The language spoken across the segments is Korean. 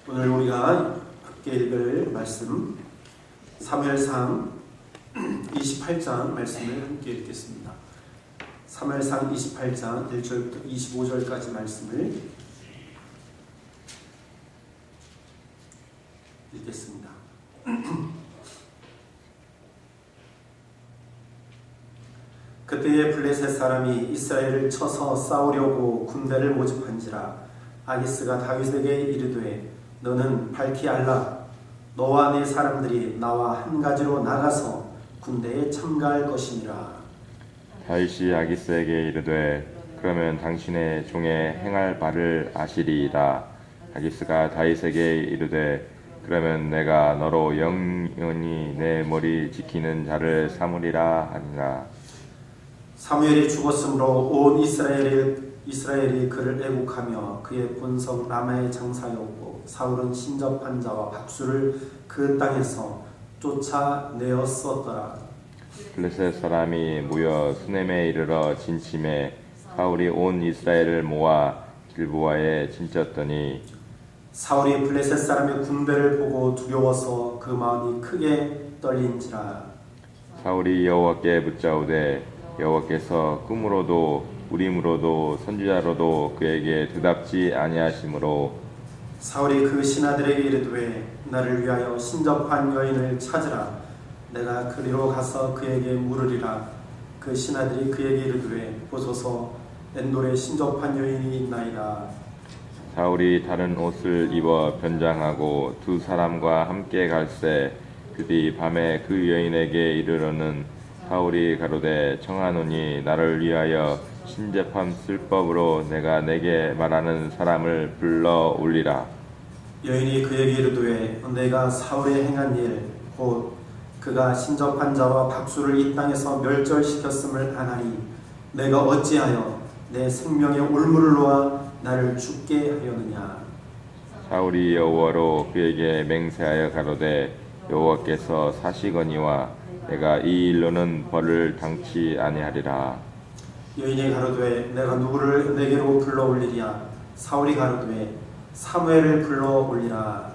오늘 우리가 함께 읽을 말씀 사무엘상 28장 말씀을 함께 읽겠습니다. 사무엘상 28장 1절부터 25절까지 말씀을 읽겠습니다. 그때에 블레셋 사람이 이스라엘을 쳐서 싸우려고 군대를 모집한지라. 아기스가 다윗에게 이르되 너는 밝히 알라. 너와 네 사람들이 나와 한 가지로 나가서 군대에 참가할 것이니라. 다윗이 아기스에게 이르되 그러면 당신의 종의 행할 바를 아시리이다. 아기스가 다윗에게 이르되 그러면 내가 너로 영원히 내 머리 지키는 자를 삼으리라 하니라. 사무엘이 죽었으므로 온 이스라엘이 그를 애국하며 그의 본성 라마에 장사하였고 사울은 신접한 자와 박수를 그 땅에서 쫓아내었었더라. 블레셋 사람이 모여 수넴에 이르러 진침해 사울이 온 이스라엘을 모아 길보아에 진쳤더니 사울이 블레셋 사람의 군대를 보고 두려워서 그 마음이 크게 떨린지라. 사울이 여호와께 묻자오되 여호와께서 꿈으로도 우림으로도 선지자로도 그에게 대답지 아니하시므로 사울이 그 신하들에게 이르되 나를 위하여 신접한 여인을 찾으라. 내가 그리로 가서 그에게 물으리라. 그 신하들이 그에게 이르되 보소서 엔돌에 신접한 여인이 있나이다. 사울이 다른 옷을 입어 변장하고 두 사람과 함께 갈새 그뒤 밤에 그 여인에게 이르러는 사울이 가로되 청하노니 나를 위하여 신접함 쓸 법으로 내가 내게 말하는 사람을 불러 올리라. 여인이 그에게 이르되 내가 사울의 행한 일 곧 그가 신접한 자와 박수를 이 땅에서 멸절시켰음을 아나니 내가 어찌하여 내 생명의 올무를 놓아 나를 죽게 하려느냐. 사울이 여호와로 그에게 맹세하여 가로되 여호와께서 사시거니와 내가 이 일로는 벌을 당치 아니하리라. 여인이 가로되 내가 누구를 내게로 불러 올리랴. 사울이 가로되 사무엘을 불러 올리라.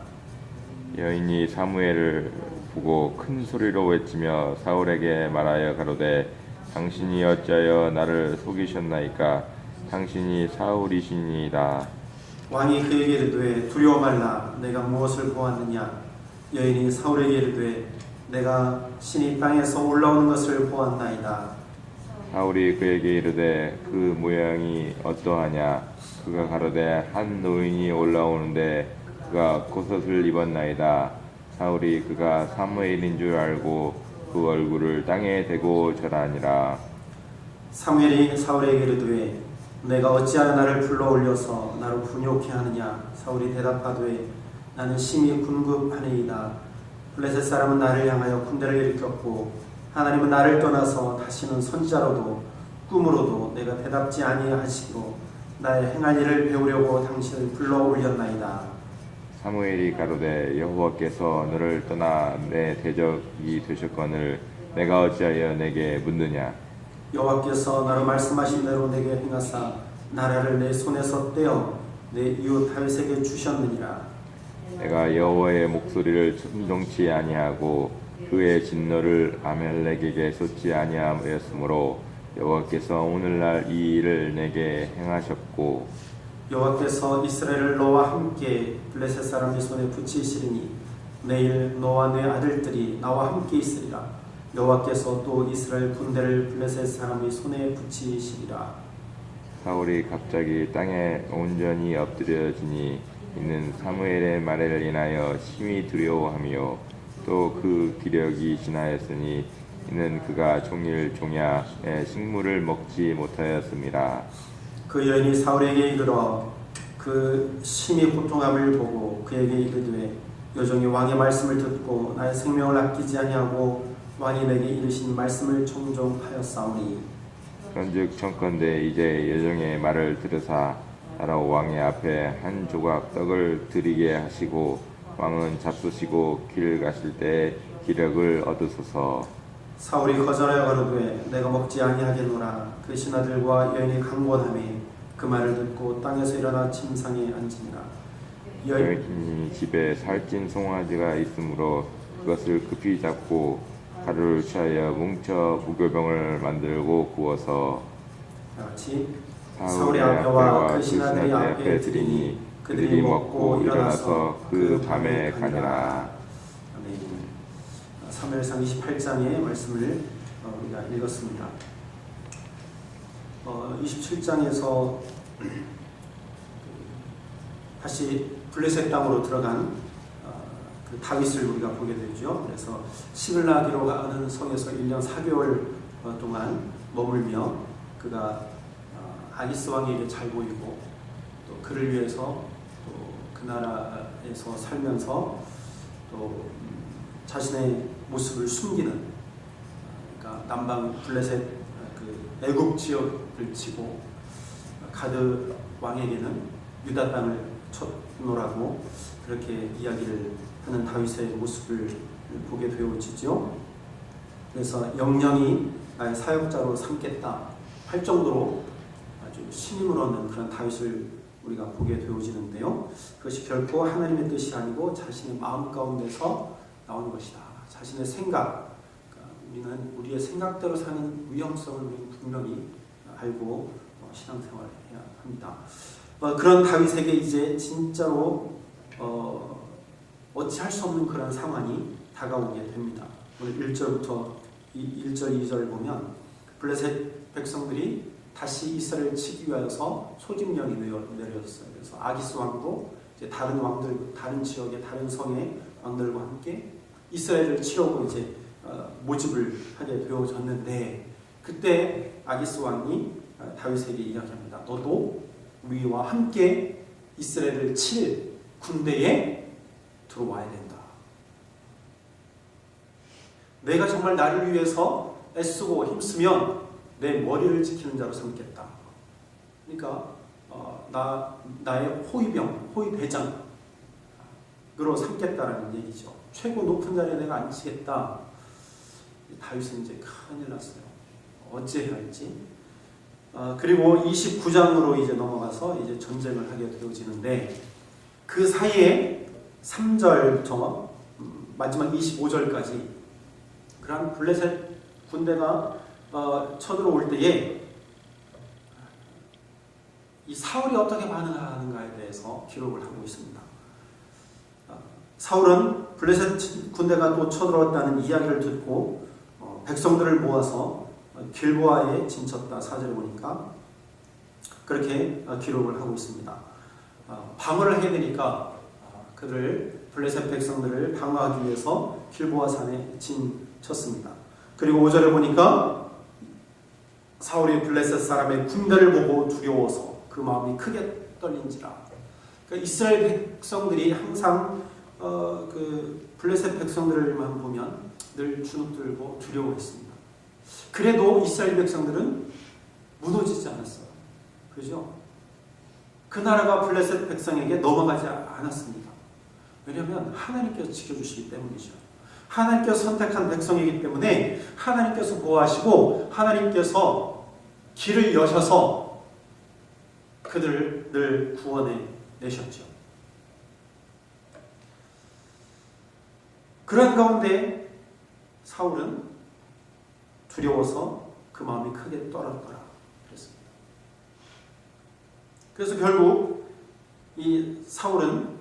여인이 사무엘을 보고 큰 소리로 외치며 사울에게 말하여 가로되 당신이 어찌하여 나를 속이셨나이까. 당신이 사울이시니이다. 왕이 그에게 이르되 두려워 말라. 내가 무엇을 보았느냐. 여인이 사울에게 이르되 내가 신이 땅에서 올라오는 것을 보았나이다. 사울이 그에게 이르되 그 모양이 어떠하냐. 그가 가로되 한 노인이 올라오는데 그가 겉옷을 입었나이다. 사울이 그가 사무엘인 줄 알고 그 얼굴을 땅에 대고 절하니라. 사무엘이 사울에게 이르되 내가 어찌하여 나를 불러 올려서 나를 분욕케 하느냐. 사울이 대답하되 나는 심히 군급하니이다. 블레셋 사람은 나를 향하여 군대를 일으켰고 하나님은 나를 떠나서 다시는 선지자로도 꿈으로도 내가 대답지 아니하시기로 나의 행할 일을 배우려고 당신을 불러 올렸나이다. 사무엘이 가로되 여호와께서 너를 떠나 내 대적이 되셨거늘 내가 어찌하여 내게 묻느냐. 여호와께서 나로 말씀하신 대로 내게 행하사 나라를 내 손에서 떼어 내 이웃 다윗에게 주셨느니라. 내가 여호와의 목소리를 순종치 아니하고 그의 진노를 아멜렉에게 쏟지 아니하였으므로 여호와께서 오늘날 이 일을 내게 행하셨고 여호와께서 이스라엘을 너와 함께 블레셋 사람의 손에 붙이시리니 내일 너와 내 아들들이 나와 함께 있으리라. 여호와께서 또 이스라엘 군대를 블레셋 사람의 손에 붙이시리라. 사울이 갑자기 땅에 온전히 엎드려지니 이는 사무엘의 말을 인하여 심히 두려워하며 또 그 기력이 지나였으니 이는 그가 종일 종야의 식물을 먹지 못하였습니다. 그 여인이 사울에게 이르러 그 심히 고통함을 보고 그에게 이르되 여종이 왕의 말씀을 듣고 나의 생명을 아끼지 아니하고 왕이 내게 이르신 말씀을 청종하였사오니 그런즉 청컨대 이제 여종의 말을 들으사 나로 왕의 앞에 한 조각 떡을 드리게 하시고 왕은 잡수시고 길 가실 때 기력을 얻으소서. 사울이 거절하여 가로되 내가 먹지 아니하겠노라. 그 신하들과 여인이 강권하매 그 말을 듣고 땅에서 일어나 침상에 앉으니라. 여인이 집에 살찐 송아지가 있으므로 그것을 급히 잡고 가루를 취하여 뭉쳐 무교병을 만들고 구워서 같이 사울의 앞에와 그 신하들의 앞에 드리니 그들이 먹고 일어나서 그 밤에 가니라. 아멘. 사무엘상 28장의 말씀을 우리가 읽었습니다. 27장에서 다시 블레셋 땅으로 들어간 그 다윗을 우리가 보게 되죠. 그래서 시글락이라고 하는 성에서 1년 4개월 동안 머물며 그가 아기스 왕에게 잘 보이고 또 그를 위해서 또 그 나라에서 살면서 또 자신의 모습을 숨기는, 그러니까 남방 블레셋 그 애굽 지역을 치고 가드 왕에게는 유다 땅을 쳤노라고 그렇게 이야기를 하는 다윗의 모습을 보게 되어지죠. 그래서 영영이 나의 사역자로 삼겠다 할 정도로 아주 신임을 얻는 그런 다윗을 우리가 보게 되어지는데요. 그것이 결코 하나님의 뜻이 아니고 자신의 마음 가운데서 나오는 것이다. 자신의 생각, 그러니까 우리는 우리의 생각대로 사는 위험성을 우리는 분명히 알고 신앙생활을 해야 합니다. 그런 다윗에게 이제 진짜로 어찌할 수 없는 그런 상황이 다가오게 됩니다. 오늘 1절부터 1절, 2절 보면 블레셋 백성들이 다시 이스라엘을 치기 위해서 소집령이 내려졌어요. 그래서 아기스 왕도 이제 다른 왕들, 다른 지역의 다른 성의 왕들과 함께 이스라엘을 치려고 이제 모집을 하게 되어졌는데, 그때 아기스 왕이 다윗에게 이야기합니다. 너도 우리와 함께 이스라엘을 칠 군대에 들어와야 된다. 내가 정말 나를 위해서 애쓰고 힘쓰면 내 머리를 지키는 자로 삼겠다. 그러니까 나의 호위병, 호위대장으로 삼겠다라는 얘기죠. 최고 높은 자리에 내가 앉히겠다. 다윗은 이제 큰일 났어요. 어찌해야 할지. 그리고 29장으로 이제 넘어가서 이제 전쟁을 하게 되어지는데, 그 사이에 3절부터 마지막 25절까지 그런 블레셋 군대가 쳐들어올 때에 이 사울이 어떻게 반응하는가에 대해서 기록을 하고 있습니다. 사울은 블레셋 군대가 또 쳐들어왔다는 이야기를 듣고 백성들을 모아서 길보아에 진쳤다. 4절에 보니까 그렇게 기록을 하고 있습니다. 방어를 해야 되니까 그를 블레셋 백성들을 방어하기 위해서 길보아 산에 진쳤습니다. 그리고 5절에 보니까 사울이 블레셋 사람의 군대를 보고 두려워서 그 마음이 크게 떨린지라. 그러니까 이스라엘 백성들이 항상 그 블레셋 백성들만 보면 늘 주눅들고 두려워했습니다. 그래도 이스라엘 백성들은 무너지지 않았어요. 그죠? 그 나라가 블레셋 백성에게 넘어가지 않았습니다. 왜냐하면 하나님께서 지켜주시기 때문이죠. 하나님께서 선택한 백성이기 때문에 하나님께서 보호하시고 하나님께서 길을 여셔서 그들을 늘 구원해 내셨죠. 그런 가운데 사울은 두려워서 그 마음이 크게 떨었더라 그랬습니다. 그래서 결국 이 사울은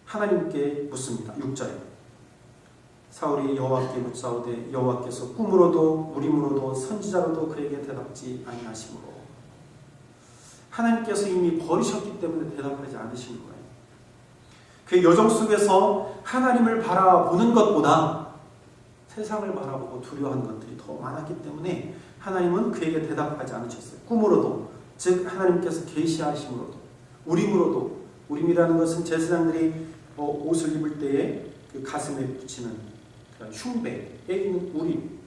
하나님께 묻습니다. 6절에 사울이 여호와께 묻사오되 여호와께서 꿈으로도 우림으로도 선지자로도 그에게 대답지 아니하시므로, 하나님께서 이미 버리셨기 때문에 대답하지 않으시는 거예요. 그 여정 속에서 하나님을 바라보는 것보다 세상을 바라보고 두려워하는 것들이 더 많았기 때문에 하나님은 그에게 대답하지 않으셨어요. 꿈으로도, 즉 하나님께서 계시하심으로도, 우림으로도, 우림이라는 것은 제사장들이 옷을 입을 때에 그 가슴에 붙이는 흉배에 있는 우림,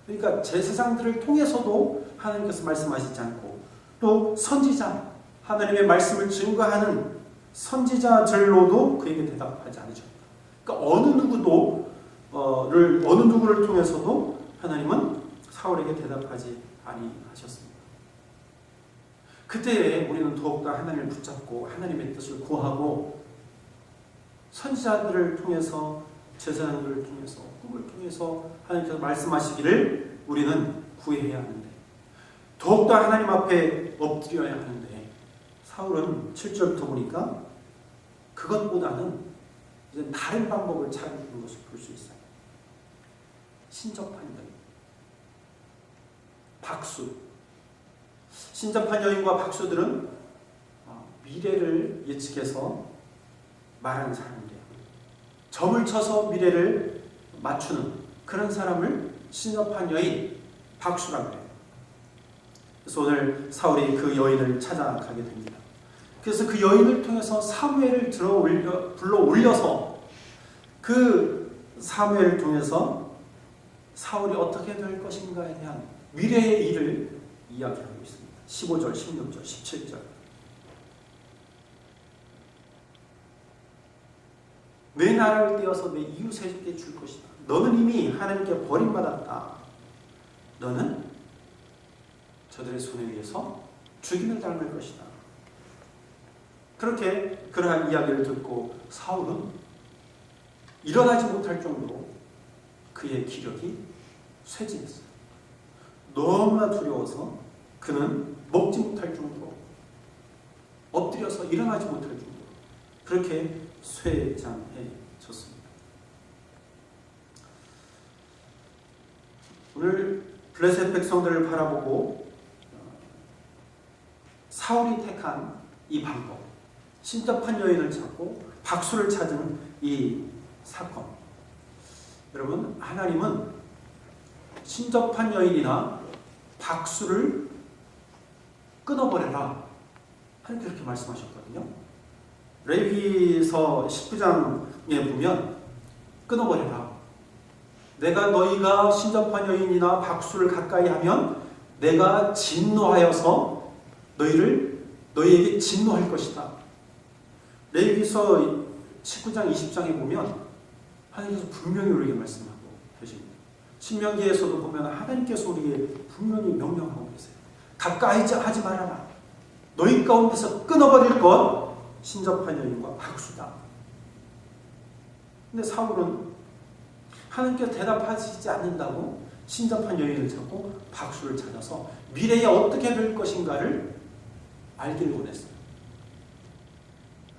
그러니까 제사장들을 통해서도 하나님께서 말씀하시지 않고, 또 선지자, 하나님의 말씀을 증거하는 선지자들로도 그에게 대답하지 않으셨다. 그러니까 어느 누구를 통해서도 하나님은 사울에게 대답하지 아니하셨습니다. 그때 우리는 더욱더 하나님을 붙잡고 하나님의 뜻을 구하고 선지자들을 통해서, 제사장들을 통해서, 꿈을 통해서 하나님께서 말씀하시기를 우리는 구해야 하는데, 더욱더 하나님 앞에 엎드려야 하는데, 사울은 7절부터 보니까 그것보다는 이제 다른 방법을 찾는 것을 볼 수 있어요. 신접한 여인, 박수. 신접한 여인과 박수들은 미래를 예측해서 말하는 사람이래요. 점을 쳐서 미래를 맞추는 그런 사람을 신접한 여인, 박수라고 해요. 그래서 오늘 사울이 그 여인을 찾아가게 됩니다. 그래서 그 여인을 통해서 사무엘을 불러 올려서 그 사무엘을 통해서 사울이 어떻게 될 것인가에 대한 미래의 일을 이야기하고 있습니다. 15절, 16절, 17절. 내 나라를 떼어서 내 이웃에게 줄 것이다. 너는 이미 하나님께 버림받았다. 너는 저들의 손에 의해서 죽임을 당할 것이다. 그렇게 그러한 이야기를 듣고 사울은 일어나지 못할 정도로 그의 기력이 쇠진했어요. 너무나 두려워서 그는 먹지 못할 정도로, 엎드려서 일어나지 못할 정도로 그렇게 쇠장해졌습니다. 오늘 블레셋 백성들을 바라보고 사울이 택한 이 방법, 신접한 여인을 찾고 박수를 찾은 이 사건. 여러분, 하나님은 신접한 여인이나 박수를 끊어버려라, 하나님 그렇게 말씀하셨거든요. 레위기서 19장에 보면 끊어버려라. 내가 너희가 신접한 여인이나 박수를 가까이 하면 내가 진노하여서 너희에게 진노할 것이다. 레위기서 19장 20장에 보면 하나님께서 분명히 우리에게 말씀하고 계십니다. 신명기에서도 보면 하나님께서 우리에게 분명히 명령하고 계세요. 가까이 하지 말아라. 너희 가운데서 끊어버릴 것 신접한 여인과 박수다. 근데 사울은 하나님께서 대답하시지 않는다고 신접한 여인을 찾고 박수를 찾아서 미래에 어떻게 될 것인가를 알기를 원했어요.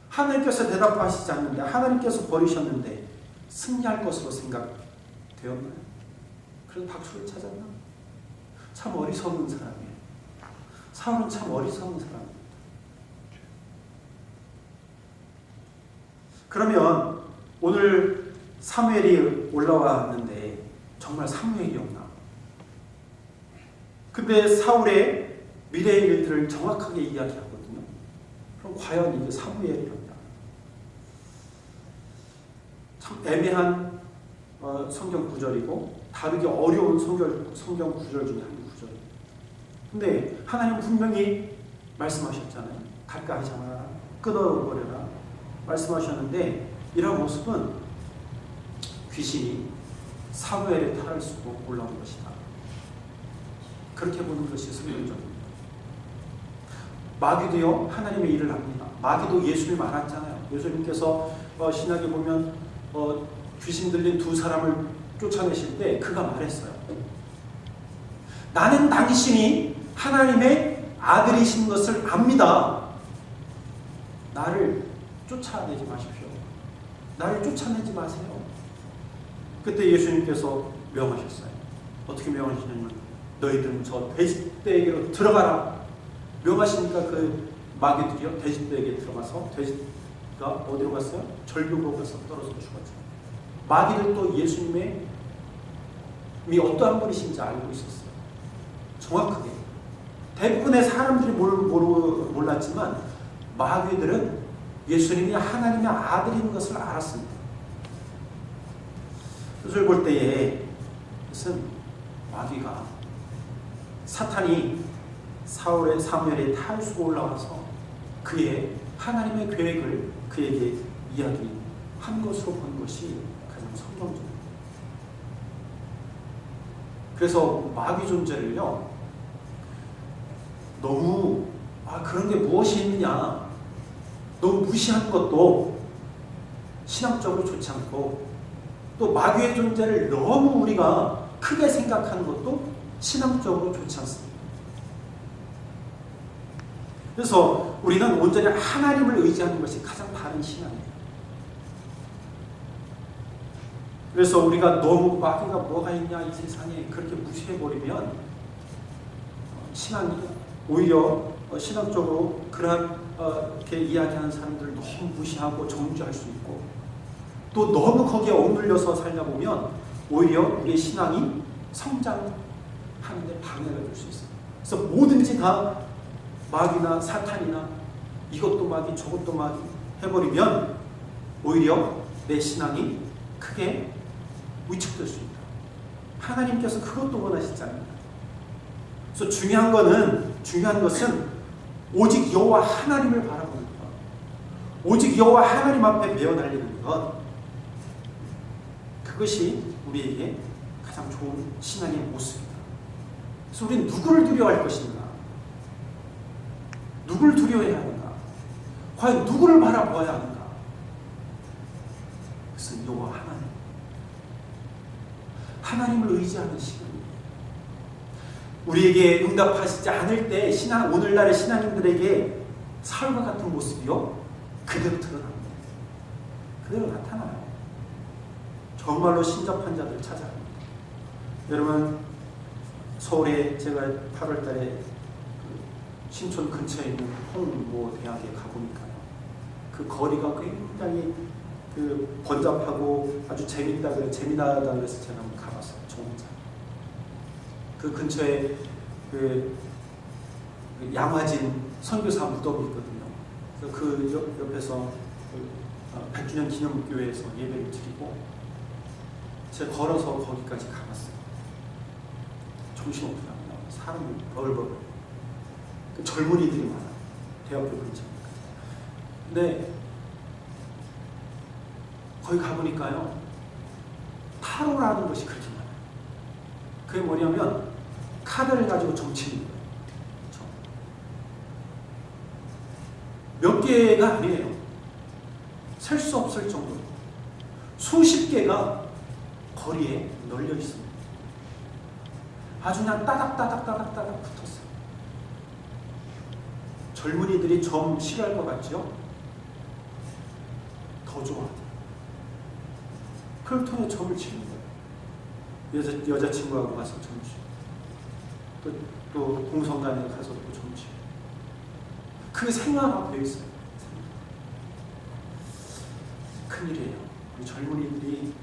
하나님께서 대답하시지 않는데, 하나님께서 버리셨는데 승리할 것으로 생각되었나요? 그래서 박수를 찾았나? 참 어리석은 사람이에요. 사울은 참 어리석은 사람입니다. 그러면 오늘 사무엘이 올라왔는데 정말 사무엘이었나? 근데 사울의 미래의 일들을 정확하게 이야기하거든요. 그럼 과연 이게 사무엘이었나? 참 애매한 성경 구절이고 다루기 어려운 성경 구절 중에 한 구절이에요. 근데 하나님은 분명히 말씀하셨잖아요. 가까이 하지 마라, 끊어버려라 말씀하셨는데, 이런 모습은 귀신이 사무엘의 탈을 쓰고 올라온 것이다. 그렇게 보는 것이 성경적입니다. 마귀도요, 하나님의 일을 합니다. 마귀도 예수님 알았잖아요. 예수님께서 신약에 보면 귀신 들린 두 사람을 쫓아내실 때 그가 말했어요. 나는 당신이 하나님의 아들이신 것을 압니다. 나를 쫓아내지 마십시오. 나를 쫓아내지 마세요. 그때 예수님께서 명하셨어요. 어떻게 명하시냐면 너희들은 저 돼지떼에게로 들어가라. 명하시니까 그 마귀들이요, 돼지떼에게 들어가서 돼지가 어디로 갔어요? 절벽으로 가서 떨어져 죽었죠. 마귀들도 예수님이 어떠한 분이신지 알고 있었어요. 정확하게. 대부분의 사람들이 몰랐지만 마귀들은 예수님이 하나님의 아들인 것을 알았습니다. 그것을 볼 때에 그것은 마귀가, 사탄이 사무엘의 탈수고 올라와서 그의 하나님의 계획을 그에게 이야기한 것으로 본 것이 가장 성경적입니다. 그래서 마귀 존재를요, 너무 그런 게 무엇이 있느냐, 너무 무시하는 것도 신앙적으로 좋지 않고, 또 마귀의 존재를 너무 우리가 크게 생각하는 것도 신앙적으로 좋지 않습니다. 그래서 우리는 온전히 하나님을 의지하는 것이 가장 바른 신앙이에요. 그래서 우리가 너무 마귀가 뭐가 있냐 이 세상에 그렇게 무시해버리면 신앙이 오히려 신앙적으로 그렇게 이야기하는 사람들을 너무 무시하고 정죄할 수 있고, 또 너무 거기에 억눌려서 살다 보면 오히려 우리의 신앙이 성장하는 데 방해가 될 수 있어요. 그래서 뭐든지 다 마귀나 사탄이나 이것도 마귀 저것도 마귀 해버리면 오히려 내 신앙이 크게 위축될 수 있다. 하나님께서 그것도 원하시지 않는다. 그래서 중요한 것은 오직 여호와 하나님을 바라보는 것, 오직 여호와 하나님 앞에 매어 달리는 것, 그것이 우리에게 가장 좋은 신앙의 모습이다. 그래서 우리는 누구를 두려워할 것인가? 누구를 두려워해야 하는가? 과연 누구를 바라보아야 하는가? 그것은 여호와 하나님을 의지하는 시간입니다. 우리에게 응답하시지 않을 때 오늘날의 신앙인들에게 사울과 같은 모습이요 그대로 드러납니다. 그대로 나타나요. 정말로 신접한 자들 찾아갑니다. 여러분, 서울에 제가 8월달에 신촌 근처에 있는 홍모 대학에 가보니까요, 그 거리가 굉장히 번잡하고 아주 재미나다 그래서 제가 한번 가봤어요. 저 혼자. 그 근처에 양화진 선교사 무덤이 있거든요. 그래서 그 옆에서 100주년 기념교회에서 예배를 드리고 제가 걸어서 거기까지 가봤어요. 정신없더라고요. 사람이 벌벌. 젊은이들이 많아요. 대학교 근처니까. 근데 거기 가보니까요, 타로라는 것이 그렇게 많아요. 그게 뭐냐면 카드를 가지고 정치는 거예요. 몇 개가 아니에요. 셀 수 없을 정도로 수십 개가 거리에 널려 있습니다. 아주 그냥 따닥따닥 붙었어요. 젊은이들이 점 싫어할 것 같죠? 더 좋아하죠. 그걸 통해 점을 치는 거예요. 여자친구하고 가서 점 치고, 또 공성간에 가서 또 점 치고. 그 생활화 되어 있어요. 큰일이에요. 우리 젊은이들이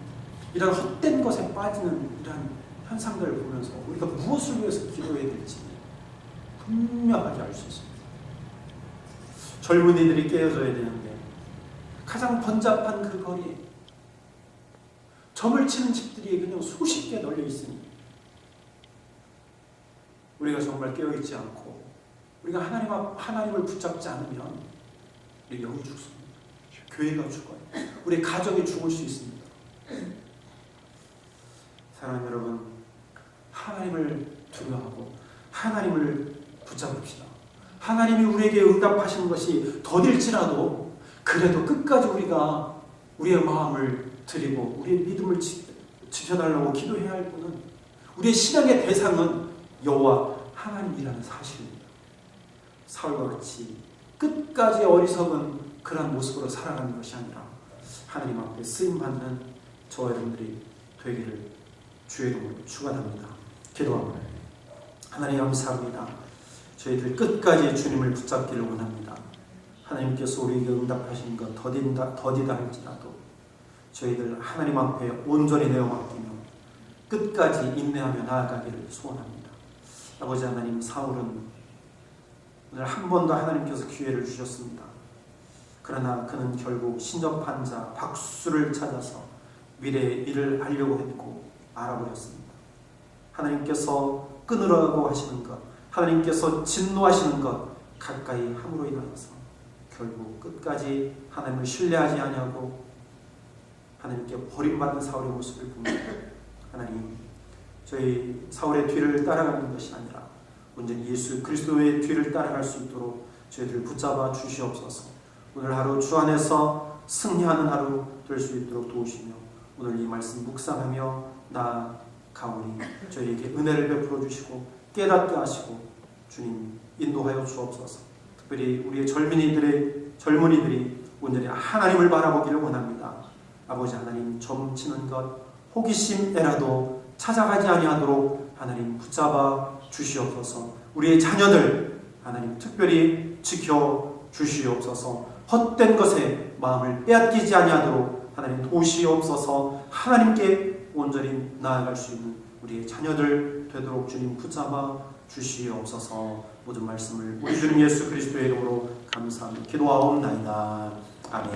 이런 헛된 것에 빠지는 이런 현상들을 보면서 우리가 무엇을 위해서 기도해야 될지 분명하게 알 수 있습니다. 젊은이들이 깨어져야 되는데 가장 번잡한 그 거리에 점을 치는 집들이 그냥 수십 개 널려 있으니 우리가 정말 깨어있지 않고 우리가 하나님을 붙잡지 않으면 우리 영이 죽습니다. 교회가 죽어요. 우리 가정이 죽을 수 있습니다. 사랑하는 여러분, 하나님을 두려워하고 하나님을 붙잡읍시다. 하나님이 우리에게 응답하시는 것이 더딜지라도 그래도 끝까지 우리가 우리의 마음을 드리고 우리의 믿음을 지켜달라고 기도해야 할 분은, 우리의 신앙의 대상은 여호와 하나님이라는 사실입니다. 사울과 같이 끝까지 어리석은 그런 모습으로 살아가는 것이 아니라 하나님 앞에 쓰임받는 저와 여러분들이 되기를 주의 이름으로 축원합니다. 기도합니다. 하나님 감사합니다. 저희들 끝까지 주님을 붙잡기를 원합니다. 하나님께서 우리에게 응답하신 것 더디다 할지라도 저희들 하나님 앞에 온전히 내어 맡기며 끝까지 인내하며 나아가기를 소원합니다. 아버지 하나님, 사울은 오늘 한 번 더 하나님께서 기회를 주셨습니다. 그러나 그는 결국 신접한 자 박수를 찾아서 미래의 일을 알려고 했고 알아버렸습니다. 하나님께서 끊으라고 하시는 것, 하나님께서 진노하시는 것 가까이 함으로 인하여서 결국 끝까지 하나님을 신뢰하지 아니하고 하나님께 버림받은 사울의 모습을 봅니다. 하나님, 저희 사울의 뒤를 따라가는 것이 아니라 온전히 예수 그리스도의 뒤를 따라갈 수 있도록 저희들을 붙잡아 주시옵소서. 오늘 하루 주 안에서 승리하는 하루 될 수 있도록 도우시며 오늘 이 말씀 묵상하며 나아가오니 저희에게 은혜를 베풀어 주시고 깨닫게 하시고 주님 인도하여 주옵소서. 특별히 우리의 젊은이들이 온전히 하나님을 바라보기를 원합니다. 아버지 하나님, 점치는 것 호기심에라도 찾아가지 아니하도록 하나님 붙잡아 주시옵소서. 우리의 자녀들 하나님 특별히 지켜 주시옵소서. 헛된 것에 마음을 빼앗기지 아니하도록 하나님 도우시옵소서. 하나님께 온전히 나아갈 수 있는 우리의 자녀들 되도록 주님 붙잡아 주시옵소서. 모든 말씀을 우리 주님 예수 그리스도의 이름으로 감사하며 기도하옵나이다. 아멘.